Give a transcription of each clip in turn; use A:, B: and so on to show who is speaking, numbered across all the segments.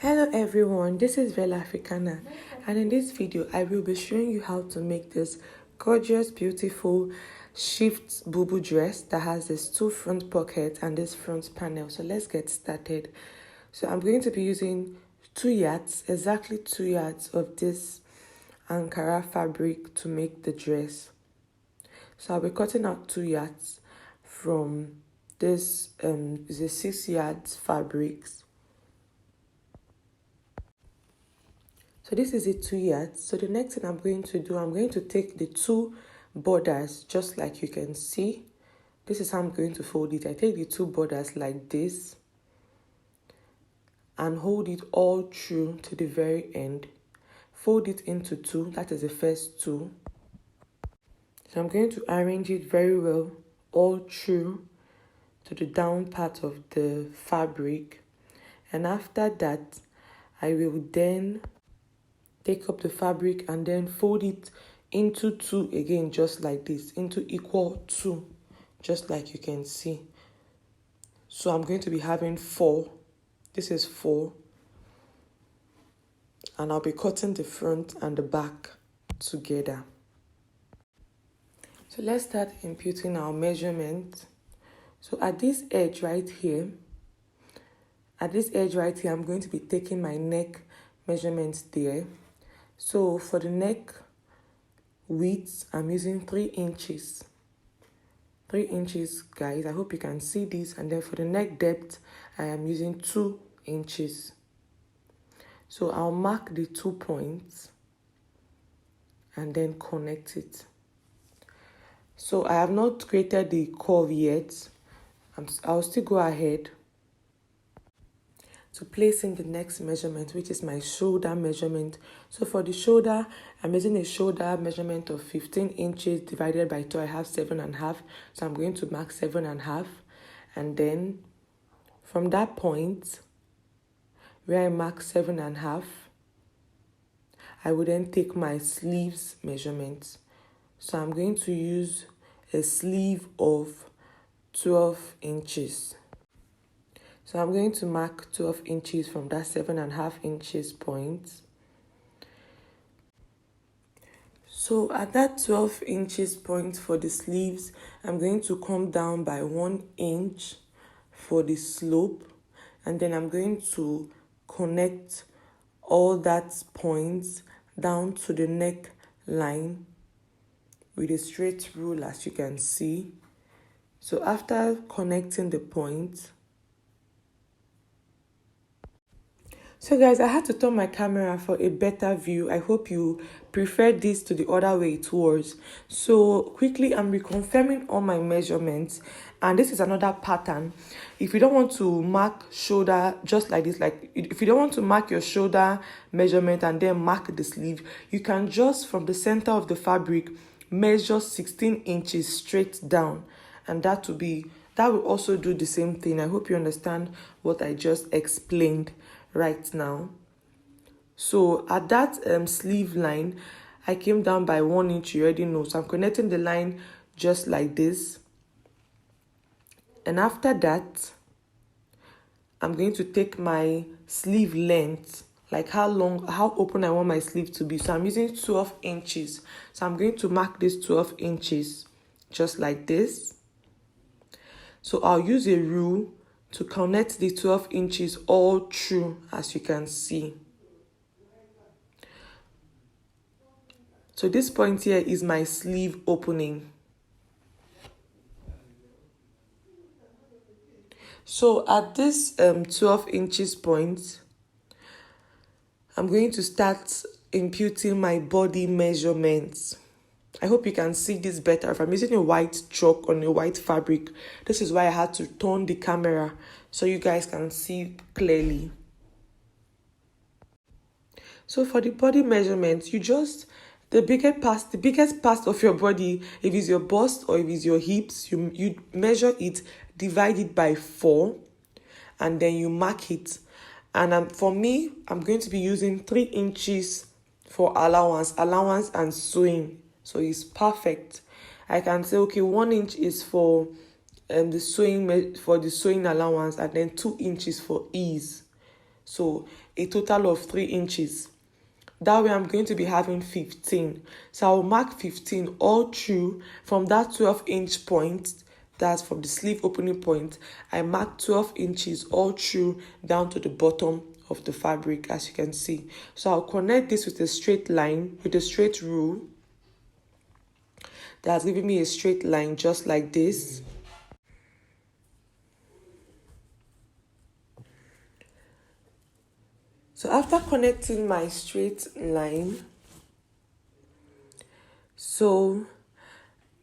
A: Hello everyone, this is Vela Africana, and in this video I will be showing you how to make this gorgeous, beautiful shift Bubu dress that has this two front pockets and this front panel. So let's get started. So I'm going to be using 2 yards, exactly 2 yards of this Ankara fabric to make the dress. So I'll be cutting out 2 yards from this is a 6 yards fabrics. So this is it 2 yards. So the next thing I'm going to do, I'm going to take the 2 borders, just like you can see. This is how I'm going to fold it. I take the 2 borders like this and hold it all through to the very end. Fold it into 2, that is the first 2. So I'm going to arrange it very well all through to the down part of the fabric. And after that, I will then take up the fabric and then fold it into 2 again, just like this, into equal 2, just like you can see. So I'm going to be having 4. This is 4. And I'll be cutting the front and the back together. So let's start imputing our measurement. So at this edge right here, I'm going to be taking my neck measurements there. So for the neck width, I'm using 3 inches. 3 inches, guys. I hope you can see this. And then for the neck depth, I am using 2 inches. So I'll mark the 2 points and then connect it. So I have not created the curve yet. I'll still go ahead to place in the next measurement, which is my shoulder measurement. So for the shoulder, I'm using a shoulder measurement of 15 inches divided by 2. I have 7.5. So I'm going to mark 7.5. And then from that point where I mark 7.5, I will then take my sleeves measurement. So I'm going to use a sleeve of 12 inches. So I'm going to mark 12 inches from that 7.5 inches point. So at that 12 inches point for the sleeves, I'm going to come down by 1 inch for the slope. And then I'm going to connect all that points down to the neck line with a straight rule, as you can see. So after connecting the point, so guys, I had to turn my camera for a better view. I hope you prefer this to the other way it was. So quickly, I'm reconfirming all my measurements. And this is another pattern. If you don't want to mark shoulder just like this, like if you don't want to mark your shoulder measurement and then mark the sleeve, you can just from the center of the fabric measure 16 inches straight down. And that will also do the same thing. I hope you understand what I just explained right now. So at that sleeve line, I came down by 1 inch, you already know. So I'm connecting the line just like this. And after that, I'm going to take my sleeve length, like how open I want my sleeve to be. So I'm using 12 inches. So I'm going to mark this 12 inches just like this. So I'll use a rule to connect the 12 inches all through, as you can see. So this point here is my sleeve opening. So at this 12 inches point, I'm going to start imputing my body measurements. I hope you can see this better. If I'm using a white chalk on a white fabric, this is why I had to turn the camera so you guys can see clearly. So for the body measurement, the biggest part of your body, if it's your bust or if it's your hips, you measure it, divide it by 4, and then you mark it. And for me, I'm going to be using 3 inches for allowance and sewing. So it's perfect. I can say, okay, 1 inch is for the sewing allowance, and then 2 inches for ease. So a total of 3 inches. That way I'm going to be having 15. So I'll mark 15 all through from that 12-inch point. That's from the sleeve opening point. I mark 12 inches all through down to the bottom of the fabric, as you can see. So I'll connect this with a straight line, with a straight rule. That's giving me a straight line just like this. So after connecting my straight line, so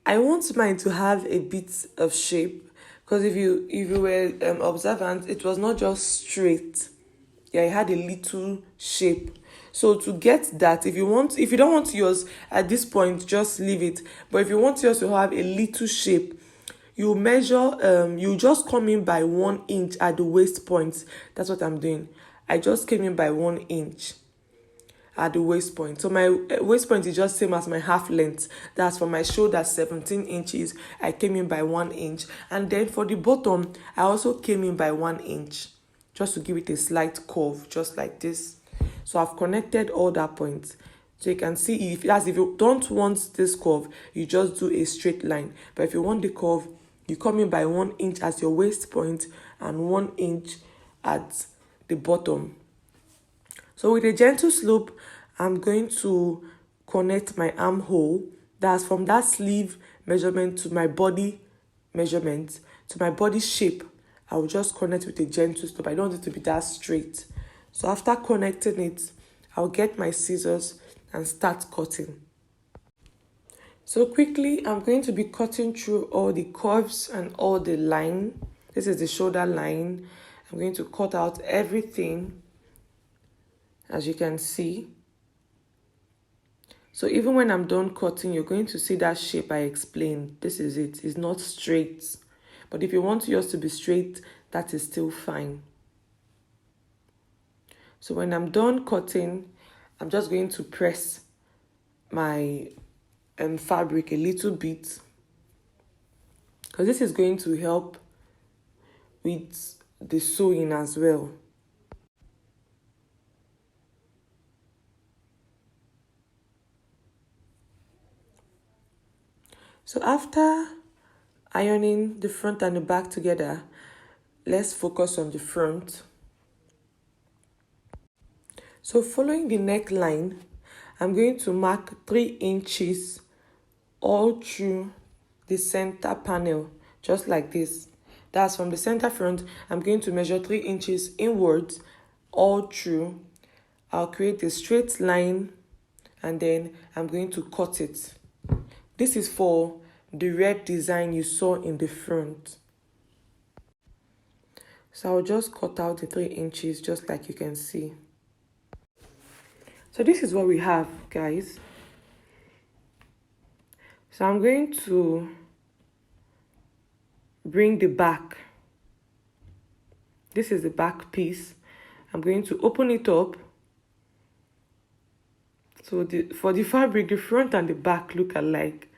A: I want mine to have a bit of shape, because if you were observant, it was not just straight. Yeah, it had a little shape. So to get that, if you don't want yours at this point, just leave it. But if you want yours to have a little shape, you measure, you just come in by 1 inch at the waist point. That's what I'm doing. I just came in by 1 inch at the waist point. So my waist point is just same as my half length. That's for my shoulder, 17 inches. I came in by 1 inch. And then for the bottom, I also came in by 1 inch, just to give it a slight curve, just like this. So I've connected all that points. So you can see, if you don't want this curve, you just do a straight line. But if you want the curve, you come in by 1 inch at your waist point and 1 inch at the bottom. So with a gentle slope, I'm going to connect my armhole. That's from that sleeve measurement to my body measurement, to my body shape. I will just connect with a gentle slope. I don't want it to be that straight. So after connecting it, I'll get my scissors and start cutting. So quickly, I'm going to be cutting through all the curves and all the line. This is the shoulder line. I'm going to cut out everything, as you can see. So even when I'm done cutting, you're going to see that shape I explained. This is it. It's not straight. But if you want yours to be straight, that is still fine. So when I'm done cutting, I'm just going to press my fabric a little bit, because this is going to help with the sewing as well. So after ironing the front and the back together, let's focus on the front. So following the neckline, I'm going to mark 3 inches all through the center panel, just like this. That's from the center front. I'm going to measure 3 inches inwards all through. I'll create a straight line and then I'm going to cut it. This is for the red design you saw in the front. So I'll just cut out the 3 inches just like you can see. So this is what we have, guys. So I'm going to bring the back. This is the back piece. I'm going to open it up. So for the fabric, the front and the back look alike.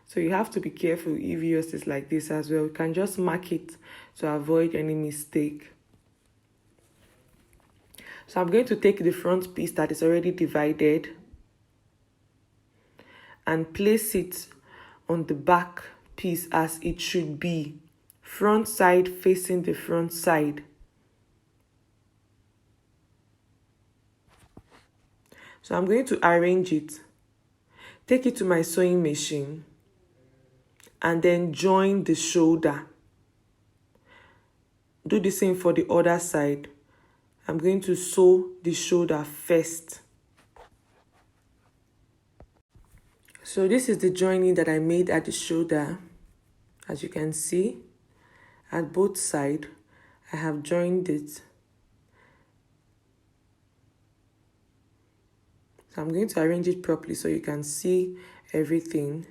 A: So you have to be careful if yours is like this as well. You can just mark it to avoid any mistake. So I'm going to take the front piece that is already divided and place it on the back piece as it should be. Front side facing the front side. So I'm going to arrange it. Take it to my sewing machine and then join the shoulder. Do the same for the other side. I'm going to sew the shoulder first. So this is the joining that I made at the shoulder. As you can see, at both sides, I have joined it. So I'm going to arrange it properly so you can see everything.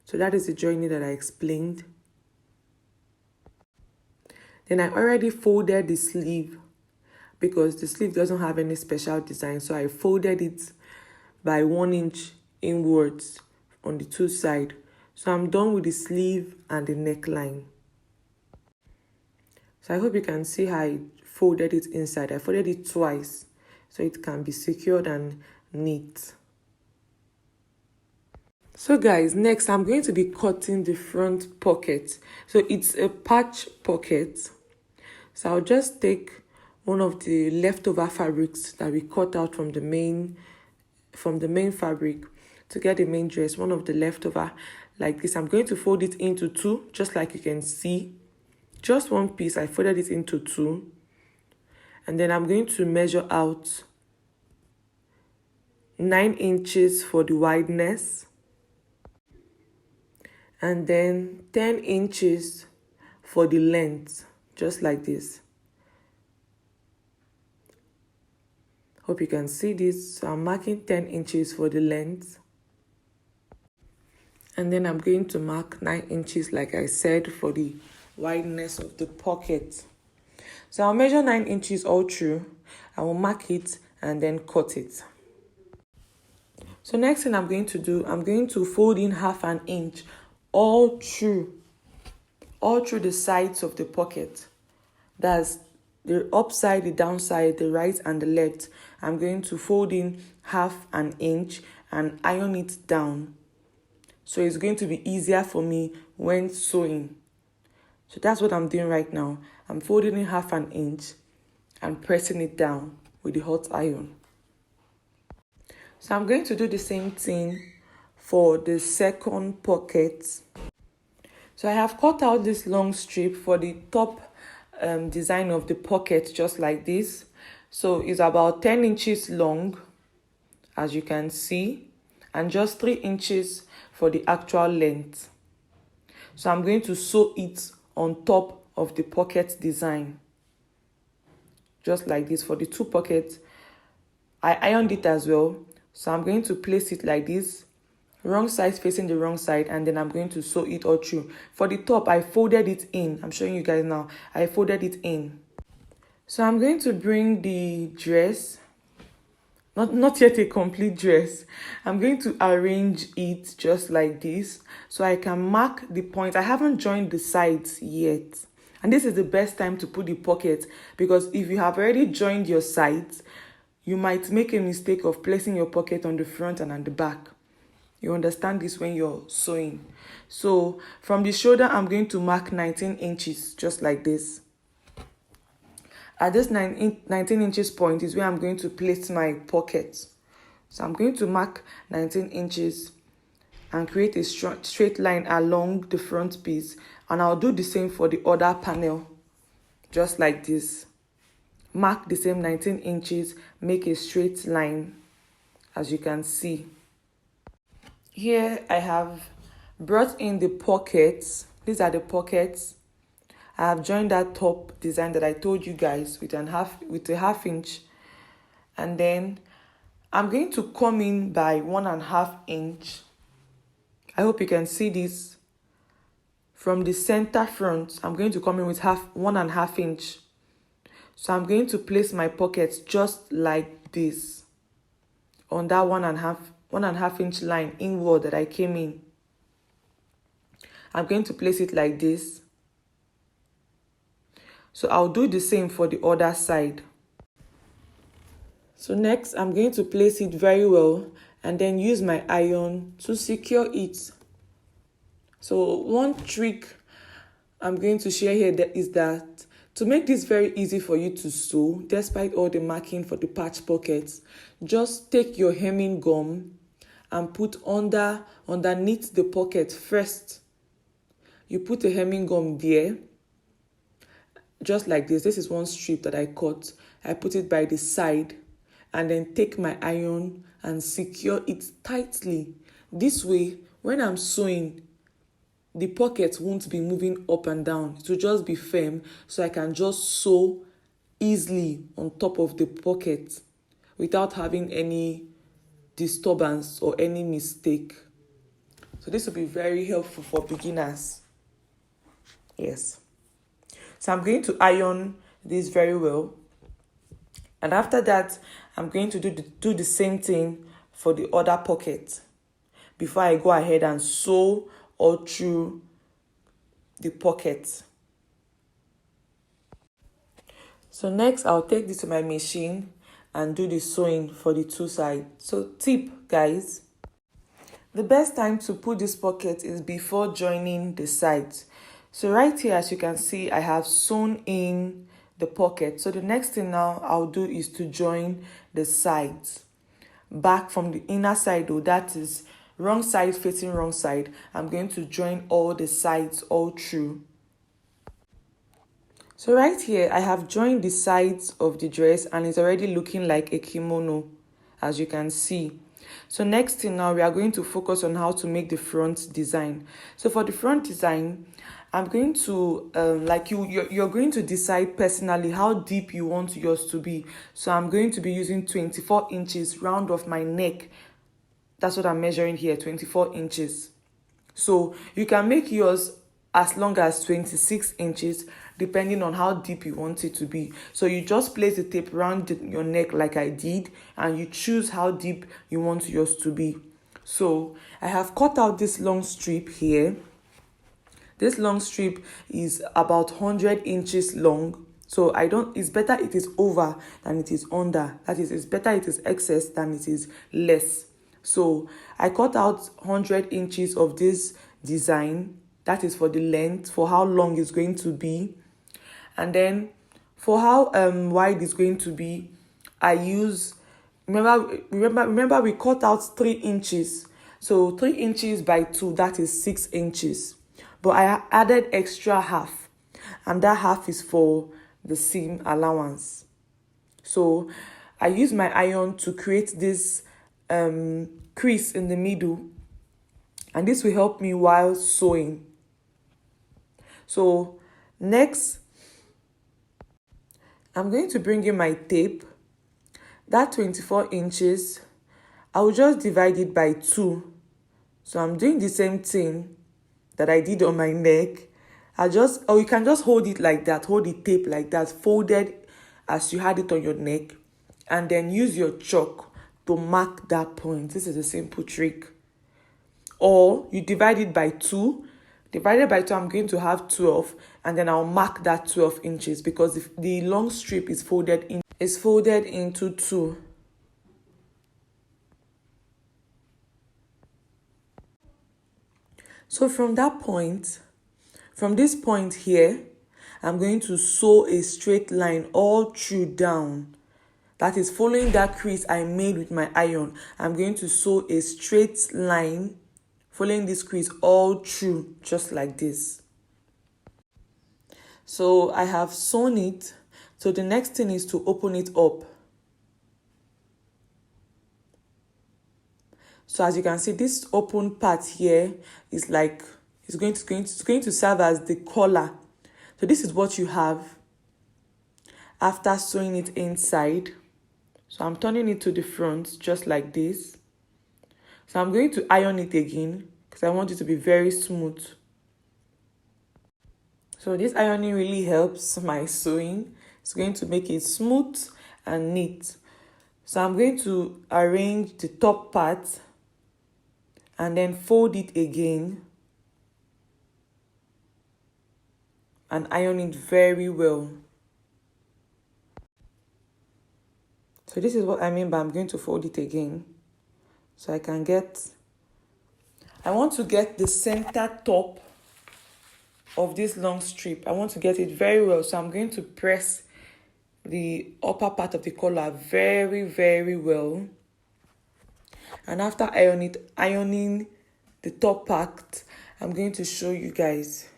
A: So that is the joining that I explained. Then I already folded the sleeve because the sleeve doesn't have any special design. So I folded it by 1 inch inwards on the two sides. So I'm done with the sleeve and the neckline. So I hope you can see how I folded it inside. I folded it twice so it can be secured and neat. So guys, next I'm going to be cutting the front pocket. So it's a patch pocket. So I'll just take one of the leftover fabrics that we cut out from the main fabric to get the main dress, one of the leftover like this. I'm going to fold it into two, just like you can see. Just one piece, I folded it into two. And then I'm going to measure out 9 inches for the wideness. And then 10 inches for the length, just like this. Hope you can see this. So I'm marking 10 inches for the length. And then I'm going to mark 9 inches, like I said, for the wideness of the pocket. So I'll measure 9 inches all through. I will mark it and then cut it. So next thing I'm going to do, I'm going to fold in 1/2 inch all through the sides of the pocket. That's the upside, the downside, the right and the left. I'm going to fold in 1/2 inch and iron it down. So it's going to be easier for me when sewing. So that's what I'm doing right now. I'm folding in 1/2 inch and pressing it down with the hot iron. So I'm going to do the same thing for the second pocket. So I have cut out this long strip for the top design of the pocket, just like this. So it's about 10 inches long, as you can see, and just 3 inches for the actual length. So I'm going to sew it on top of the pocket design, just like this. For the two pockets, I ironed it as well. So I'm going to place it like this, wrong side facing the wrong side, and then I'm going to sew it all through. For the top, I folded it in. I'm showing you guys now. I folded it in. So I'm going to bring the dress, not yet a complete dress. I'm going to arrange it just like this so I can mark the points. I haven't joined the sides yet. And this is the best time to put the pocket, because if you have already joined your sides, you might make a mistake of placing your pocket on the front and on the back. You understand this when you're sewing. So from the shoulder, I'm going to mark 19 inches, just like this. At this 19 inches point is where I'm going to place my pocket. So I'm going to mark 19 inches and create a straight line along the front piece. And I'll do the same for the other panel, just like this. Mark the same 19 inches, make a straight line, as you can see. Here I have brought in the pockets. These are the pockets. I have joined that top design that I told you guys with a 1/2 inch. And then I'm going to come in by 1.5 inch. I hope you can see this. From the center front, I'm going to come in with 1.5 inch. So I'm going to place my pockets just like this on that 1.5 inch line inward that I came in. I'm going to place it like this. So I'll do the same for the other side. So next, I'm going to place it very well and then use my iron to secure it. So one trick I'm going to share here is that to make this very easy for you to sew, despite all the marking for the patch pockets, just take your hemming gum and put underneath the pocket first. You put a hemming gum there, just like this. This is one strip that I cut. I put it by the side and then take my iron and secure it tightly. This way, when I'm sewing, the pocket won't be moving up and down. It will just be firm, so I can just sew easily on top of the pocket without having any disturbance or any mistake. So this will be very helpful for beginners. Yes. So I'm going to iron this very well. And after that, I'm going to do the same thing for the other pocket before I go ahead and sew all through the pocket. So next, I'll take this to my machine and do the sewing for the two sides. So tip, guys, the best time to put this pocket is before joining the sides. So right here, as you can see, I have sewn in the pocket. So the next thing now I'll do is to join the sides. Back from the inner side, though, that is wrong side facing wrong side. I'm going to join all the sides all through. So right here, I have joined the sides of the dress and it's already looking like a kimono, as you can see. So next thing now, we are going to focus on how to make the front design. So for the front design, I'm going to, you're going to decide personally how deep you want yours to be. So I'm going to be using 24 inches round of my neck. That's what I'm measuring here, 24 inches. So you can make yours as long as 26 inches, depending on how deep you want it to be. So you just place the tape around your neck like I did, and you choose how deep you want yours to be. So I have cut out this long strip here. This long strip is about 100 inches long. So it's better it is over than it is under. That is, it's better it is excess than it is less. So I cut out 100 inches of this design. That is for the length, for how long it's going to be. And then for how wide it's going to be, I use, remember we cut out 3 inches. So 3 inches by 2, that is 6 inches. But I added extra half, and that half is for the seam allowance. So I use my iron to create this crease in the middle, and this will help me while sewing. So next, I'm going to bring in my tape. That 24 inches, I will just divide it by 2. So I'm doing the same thing that I did on my neck. Or you can just hold it like that, hold the tape like that, folded as you had it on your neck, and then use your chalk to mark that point. This is a simple trick. Or you divide it by 2. Divided by 2, I'm going to have 12, and then I'll mark that 12 inches because if the long strip is folded into 2. So from this point here, I'm going to sew a straight line all through down. That is following that crease I made with my iron. I'm going to sew a straight line following this crease all through, just like this. So I have sewn it. So the next thing is to open it up. So as you can see, this open part here is like, it's going to serve as the collar. So this is what you have after sewing it inside. So I'm turning it to the front, just like this. So I'm going to iron it again because I want it to be very smooth. So this ironing really helps my sewing. It's going to make it smooth and neat. So I'm going to arrange the top part and then fold it again and iron it very well. So this is what I mean by I'm going to fold it again. So I want to get the center top of this long strip. I want to get it very well. So I'm going to press the upper part of the collar very, very well. And after ironing the top part, I'm going to show you guys.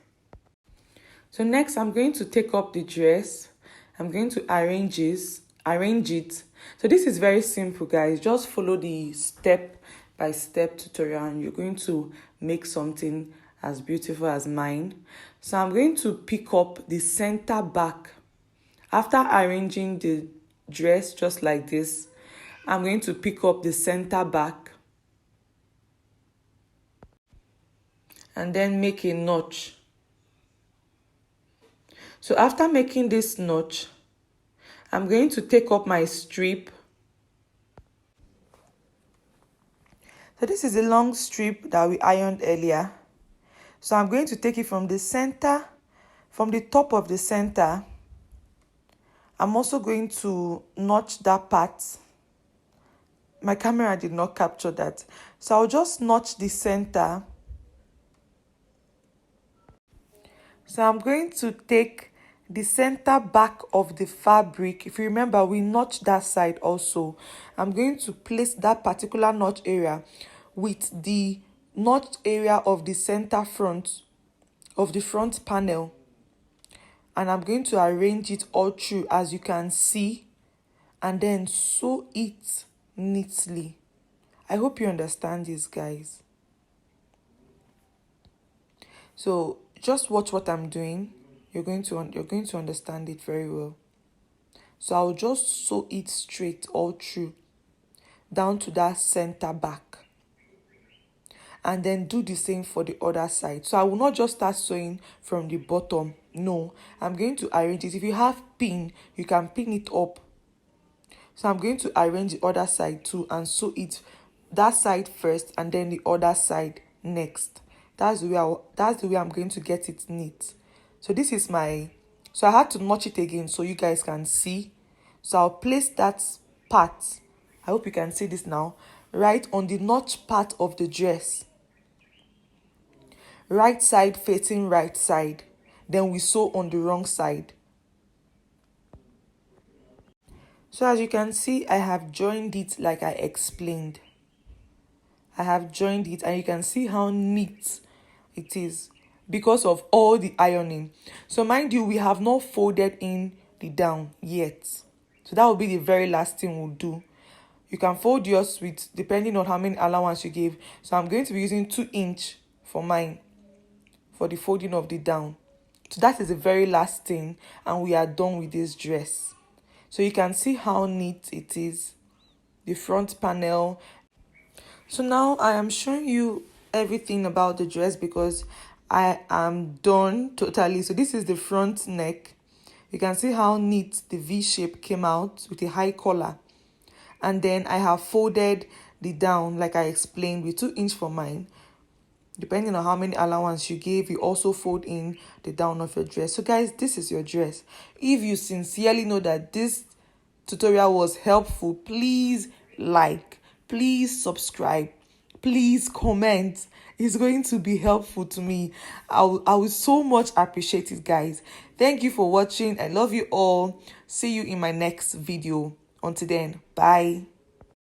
A: So next, I'm going to take up the dress. I'm going to arrange it. So this is very simple, guys. Just follow the step-by-step tutorial and you're going to make something as beautiful as mine. So I'm going to pick up the center back. After arranging the dress just like this, I'm going to pick up the center back and then make a notch. So after making this notch, I'm going to take up my strip. So this is a long strip that we ironed earlier. So I'm going to take it from the center, from the top of the center. I'm also going to notch that part. My camera did not capture that. So I'll just notch the center. So I'm going to take the center back of the fabric. If you remember, we notched that side also. I'm going to place that particular notch area with the notch area of the center front of the front panel. And I'm going to arrange it all through, as you can see, and then sew it neatly. I hope you understand this, guys. So just watch what I'm doing. You're going to understand it very well. So I'll just sew it straight all through down to that center back, and then do the same for the other side. So I will not just start sewing from the bottom. No, I'm going to arrange it. If you have pin, you can pin it up. So I'm going to arrange the other side too and sew it that side first and then the other side next. That's the way I'm going to get it neat. So this is my, so I had to notch it again so you guys can see. So I'll place that part, I hope you can see this now, right on the notch part of the dress. Right side facing right side. Then we sew on the wrong side. So as you can see, I have joined it like I explained. I have joined it and you can see how neat it is because of all the ironing. So mind you, we have not folded in the down yet. So that will be the very last thing we'll do. You can fold yours with, depending on how many allowance you give. So I'm going to be using 2 inch for mine, for the folding of the down. So that is the very last thing and we are done with this dress. So you can see how neat it is, the front panel. So now I am showing you everything about the dress because I am done totally. So this is the front neck. You can see how neat the V shape came out with a high collar. And then I have folded the down like I explained with 2 inch for mine. Depending on how many allowance you gave, you also fold in the down of your dress. So guys, this is your dress. If you sincerely know that this tutorial was helpful, please like, please subscribe, please comment. It's going to be helpful to me. I will so much appreciate it, guys. Thank you for watching. I love you all. See you in my next video. Until then, bye.